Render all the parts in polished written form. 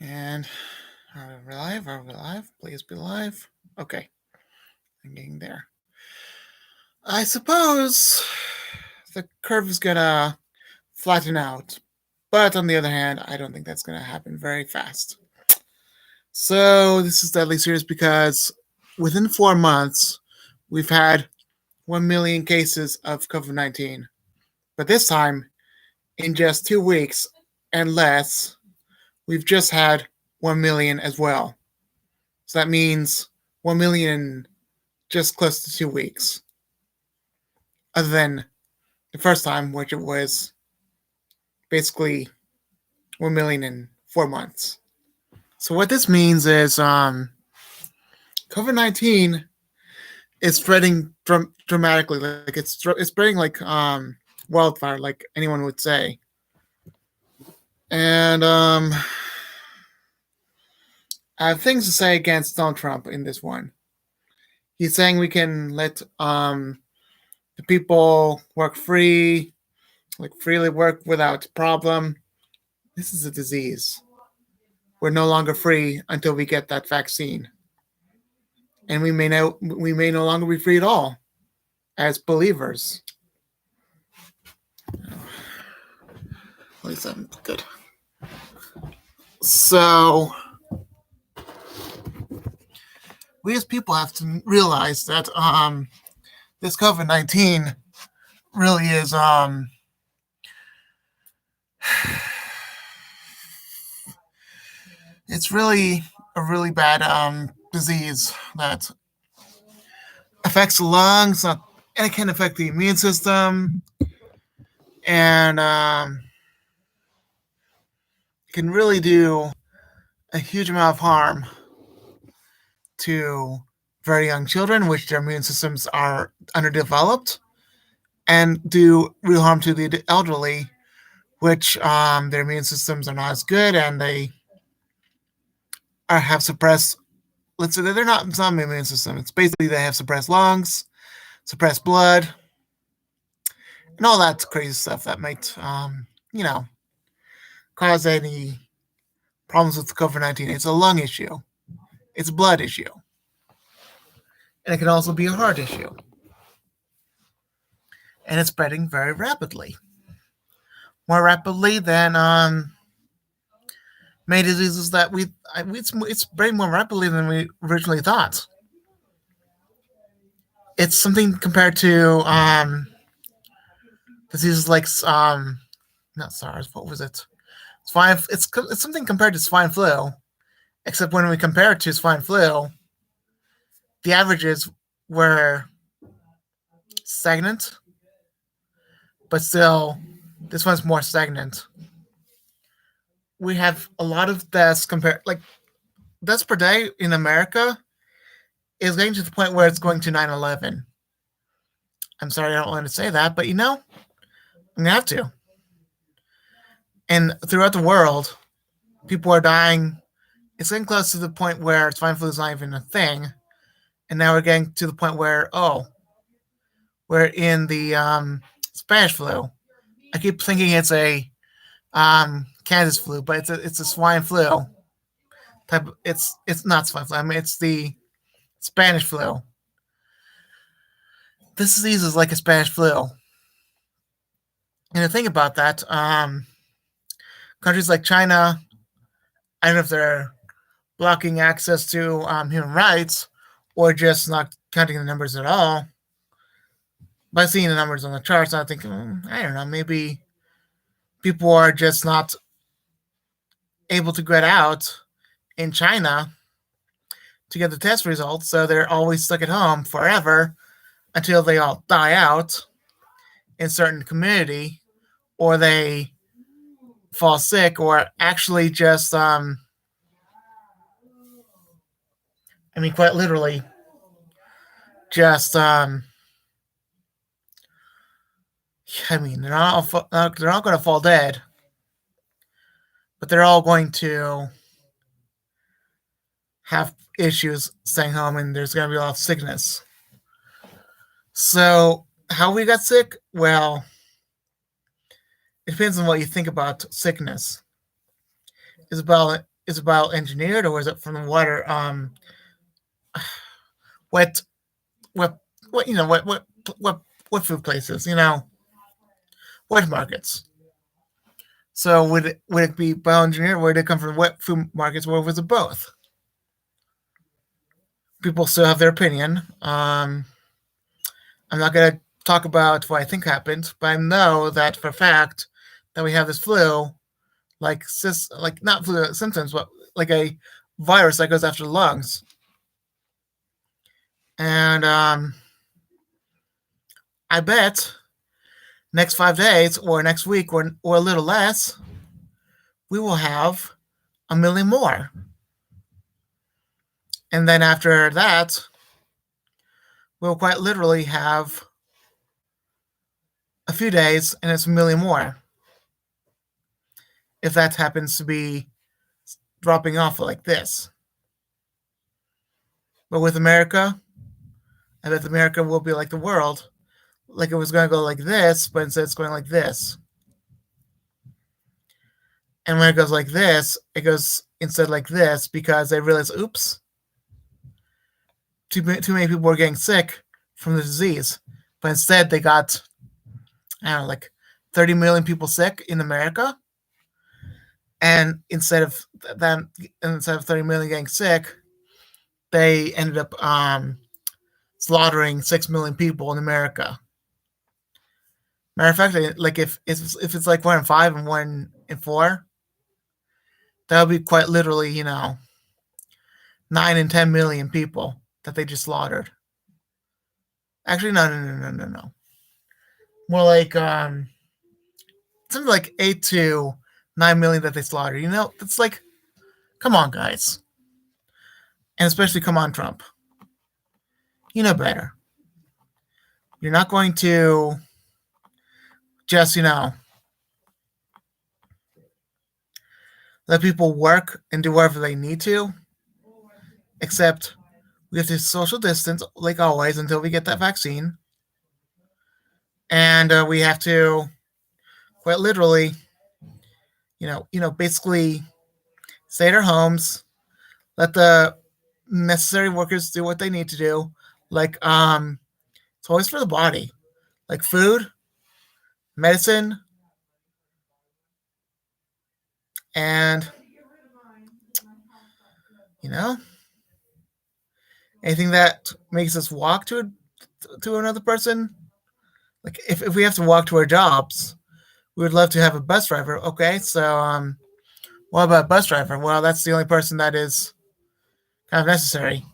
And are we live? Are we live? Please be live. Okay, I'm getting there. I suppose the curve is gonna flatten out, but on the other hand, I don't think that's gonna happen very fast. So this is deadly serious because within 4 months, we've had 1 million cases of COVID-19. But this time, in just 2 weeks and less, we've just had 1 million as well. So that means 1 million in just close to 2 weeks. Other than the first time, which it was basically 1 million in 4 months. So what this means is COVID-19 is spreading dramatically. Like it's spreading like wildfire, like anyone would say. And I have things to say against Donald Trump in this one. He's saying we can let the people work free, like freely work without problem. This is a disease. We're no longer free until we get that vaccine. And we may no longer be free at all as believers. At least I'm good. So we as people have to realize that this COVID-19 really is it's really a really bad disease that affects the lungs, and it can affect the immune system, and can really do a huge amount of harm to very young children, which their immune systems are underdeveloped, and do real harm to the elderly, which their immune systems are not as good, and they have suppressed. Let's say they're not some immune system. It's basically they have suppressed lungs, suppressed blood, and all that crazy stuff that might, cause any problems with COVID-19. It's a lung issue. It's a blood issue. And it can also be a heart issue. And it's spreading very rapidly. More rapidly than many diseases that it's spreading more rapidly than we originally thought. It's something compared to diseases like not SARS. What was it? Swine. It's something compared to swine flu, except when we compare it to swine flu, the averages were stagnant, but still, this one's more stagnant. We have a lot of deaths compared, like deaths per day in America is getting to the point where it's going to 9/11. I'm sorry, I don't want to say that, but I'm gonna have to. And throughout the world, people are dying. It's getting close to the point where swine flu is not even a thing. And now we're getting to the point where, we're in the Spanish flu. I keep thinking it's a Kansas flu, but it's a swine flu type. It's not swine flu. I mean, it's the Spanish flu. This disease is like a Spanish flu. And the thing about that, countries like China, I don't know if they're blocking access to human rights or just not counting the numbers at all. By seeing the numbers on the charts, I think, I don't know, maybe people are just not able to get out in China to get the test results, so they're always stuck at home forever until they all die out in a certain community, or they fall sick, or actually just, quite literally, just, they're not going to fall dead, but they're all going to have issues staying home, and there's going to be a lot of sickness. So, how we got sick? Well, it depends on what you think about sickness. Isabella Isabella engineered, or was it from the water? What what what what food places? Wet markets. So would it be bioengineered, or would it come from wet food markets, or was it both? People still have their opinion. I'm not gonna talk about what I think happened, but I know that for a fact that we have this flu, like not flu symptoms, but like a virus that goes after the lungs. And I bet next 5 days or next week or a little less, we will have a million more. And then after that, we'll quite literally have a few days and it's a million more. If that happens to be dropping off like this. But with America, I bet America will be like the world. Like it was going to go like this, but instead it's going like this. And when it goes like this, it goes instead like this because they realize, oops, too many people were getting sick from the disease. But instead they got, I don't know, like 30 million people sick in America. And instead of 30 million getting sick, they ended up slaughtering 6 million people in America. Matter of fact, like if it's like 1 in 5 and 1 in 4, that would be quite literally, 9 and 10 million people that they just slaughtered. Actually, no. More like something like 8 to 9 million that they slaughtered. It's like, come on, guys, and especially come on, Trump. You know better. You're not going to just, let people work and do whatever they need to, except we have to social distance, like always, until we get that vaccine. And we have to quite literally, basically stay at our homes, let the necessary workers do what they need to do. Like, it's always for the body, like food, medicine, and anything that makes us walk to another person. Like if we have to walk to our jobs, we would love to have a bus driver. Okay, so what about a bus driver? Well, that's the only person that is kind of necessary,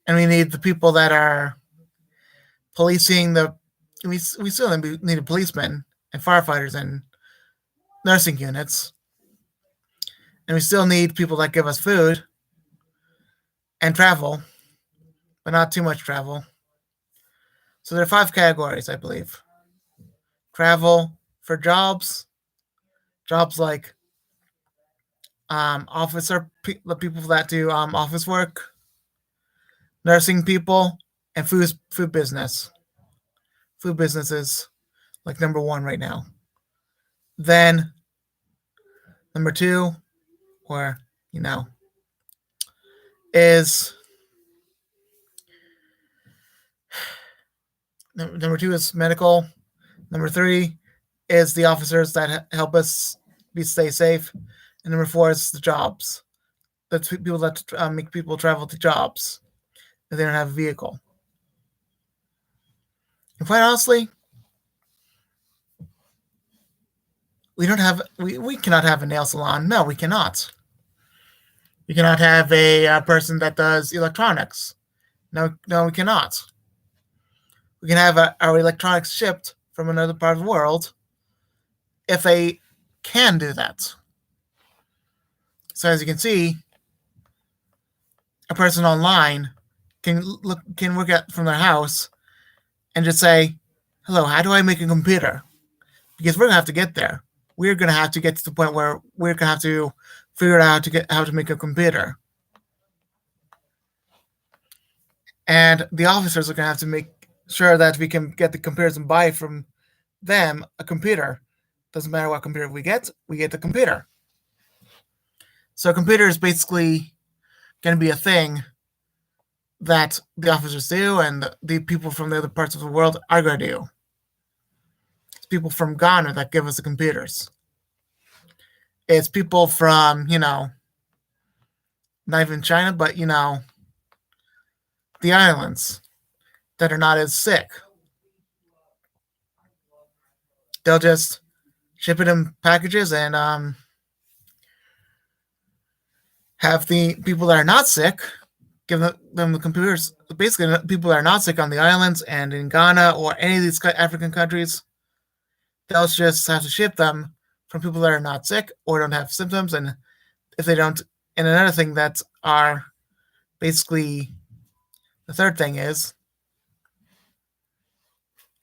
and we need the people that are policing the. We still need a policeman and firefighters and nursing units, and we still need people that give us food and travel, but not too much travel. So there are 5 categories, I believe. Travel for jobs like the people that do office work, nursing people, and food business. Food business is like number 1 right now. Then number 2, or is number 2 is medical. Number 3 is the officers that help us stay safe, and number 4 is the jobs. That's people that make people travel to jobs if they don't have a vehicle. And quite honestly, we cannot have a nail salon. No, we cannot. We cannot have a person that does electronics. No, we cannot. We can have our electronics shipped from another part of the world if they can do that. So as you can see, a person online can work at from their house and just say, "Hello, how do I make a computer?" Because we're gonna have to get there. We're gonna have to get to the point where we're gonna have to figure out how to make a computer. And the officers are gonna have to make sure that we can get the computers and buy from them a computer. Doesn't matter what computer we get the computer. So a computer is basically going to be a thing that the officers do and the people from the other parts of the world are going to do. It's people from Ghana that give us the computers. It's people from, not even China, but, the islands that are not as sick. They'll just ship it in packages and have the people that are not sick give them the computers. Basically, people that are not sick on the islands and in Ghana or any of these African countries, they'll just have to ship them from people that are not sick or don't have symptoms. And if they don't, and another thing that are basically the third thing is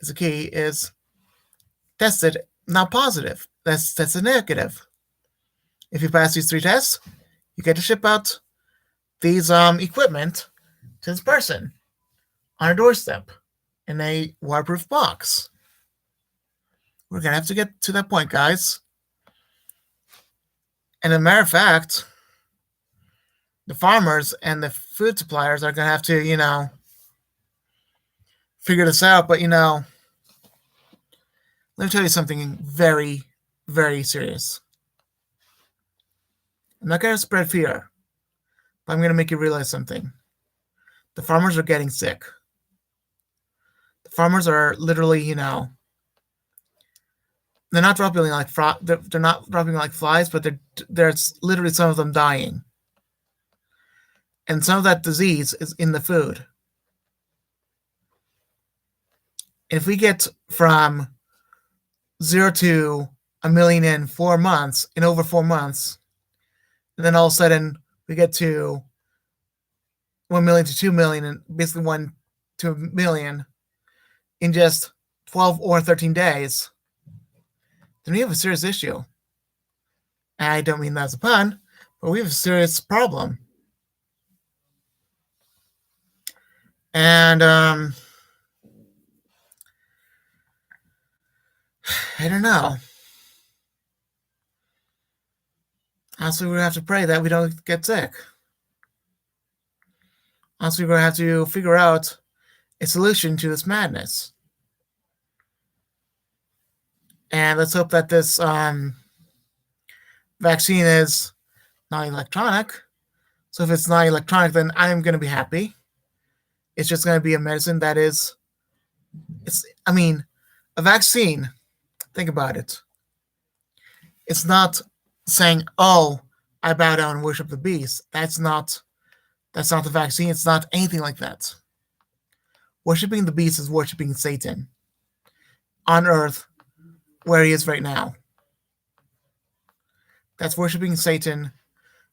the key is tested, not positive. That's a negative. If you pass these three tests, you get to ship out these equipment to this person on a doorstep in a waterproof box. We're gonna have to get to that point, guys. And as a matter of fact, the farmers and the food suppliers are gonna have to, figure this out. But let me tell you something very, very serious. I'm not gonna spread fear, but I'm gonna make you realize something. The farmers are getting sick. The farmers are literally, they're not dropping like they're not dropping like flies, but there's literally some of them dying, and some of that disease is in the food. And if we get from 0 to a million in 4 months, in over 4 months, and then all of a sudden we get to 1 million to 2 million, and basically 1 to a million in just 12 or 13 days, then we have a serious issue. And I don't mean that as a pun, but we have a serious problem. And I don't know. Honestly, we're gonna have to pray that we don't get sick. Honestly, we're gonna have to figure out a solution to this madness. And let's hope that this vaccine is not electronic. So if it's not electronic, then I'm gonna be happy. It's just gonna be a medicine that is. A vaccine. Think about it. It's not saying, "Oh, I bow down and worship the beast." That's not the vaccine. It's not anything like that. Worshipping the beast is worshipping Satan on earth where he is right now. That's worshipping Satan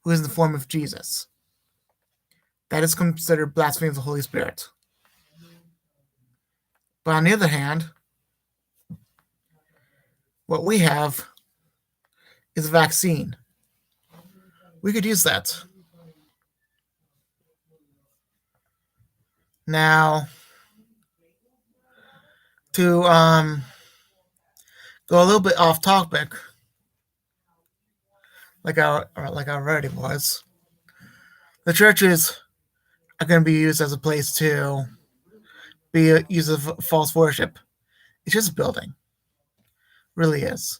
who is in the form of Jesus. That is considered blasphemy of the Holy Spirit. But on the other hand, what we have is a vaccine. We could use that. Now, to go a little bit off topic, like I already was, the churches are going to be used as a place to be used as false worship. It's just a building. It really is.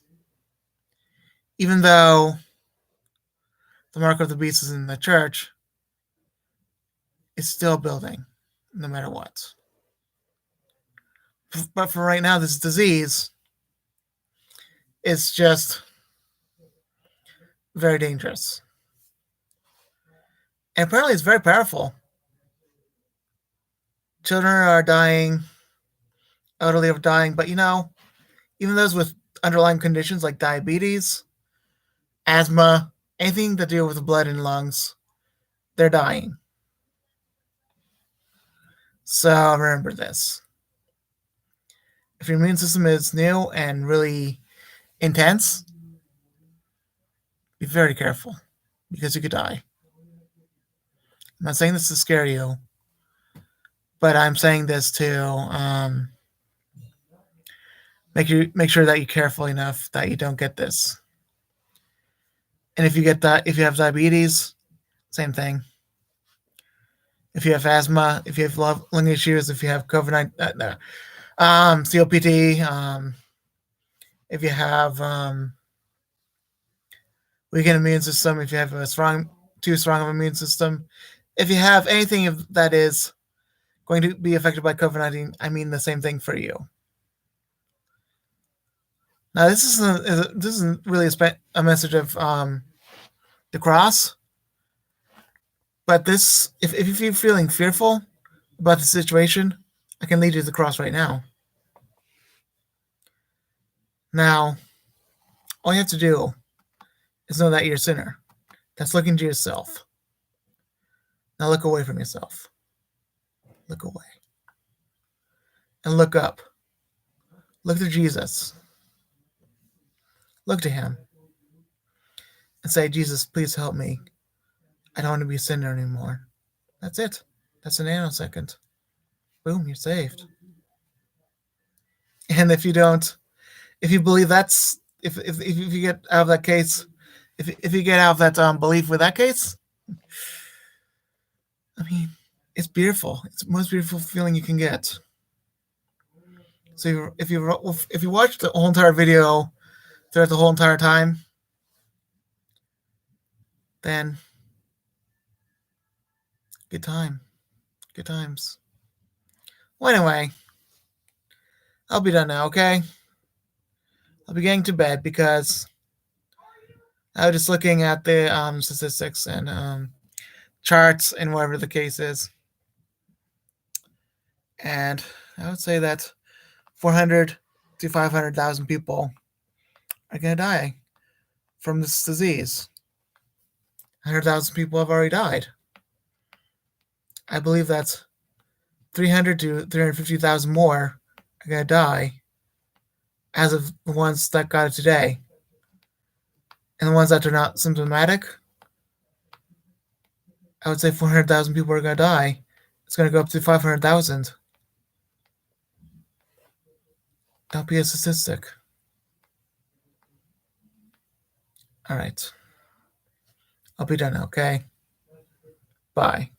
Even though the mark of the beast is in the church, it's still a building, no matter what. But for right now, this disease is just very dangerous. And apparently it's very powerful. Children are dying, elderly are dying, but even those with underlying conditions like diabetes, asthma, anything to do with the blood and lungs, they're dying. So remember this. If your immune system is new and really intense, be very careful because you could die. I'm not saying this to scare you, but I'm saying this to make sure that you're careful enough that you don't get this. And if you get that, if you have diabetes, same thing. If you have asthma, if you have lung issues, if you have COVID-19, COPD, if you have weakened immune system, if you have too strong of an immune system, if you have anything that is going to be affected by COVID-19, I mean the same thing for you. Now, this isn't really a message of the cross, but if you're feeling fearful about the situation, I can lead you to the cross right now. Now, all you have to do is know that you're a sinner. That's looking to yourself. Now look away from yourself. Look away. And look up. Look to Jesus. Look to him. And say, Jesus, please help me. I don't want to be a sinner anymore. That's it. That's a nanosecond. Boom, you're saved. And if you believe if you get out of that case, if you get out of that belief with that case, I mean, it's beautiful. It's the most beautiful feeling you can get. So if you watch the whole entire video throughout the whole entire time, then good times. Well, anyway, I'll be done now. Okay, I'll be getting to bed because I was just looking at the statistics and charts and whatever the case is, and I would say that 400 to 500,000 people are going to die from this disease. 100,000 people have already died. I believe that 300 to 350,000 more are going to die as of the ones that got it today. And the ones that are not symptomatic, I would say 400,000 people are going to die. It's going to go up to 500,000. Don't be a statistic. All right. I'll be done now, okay? Bye.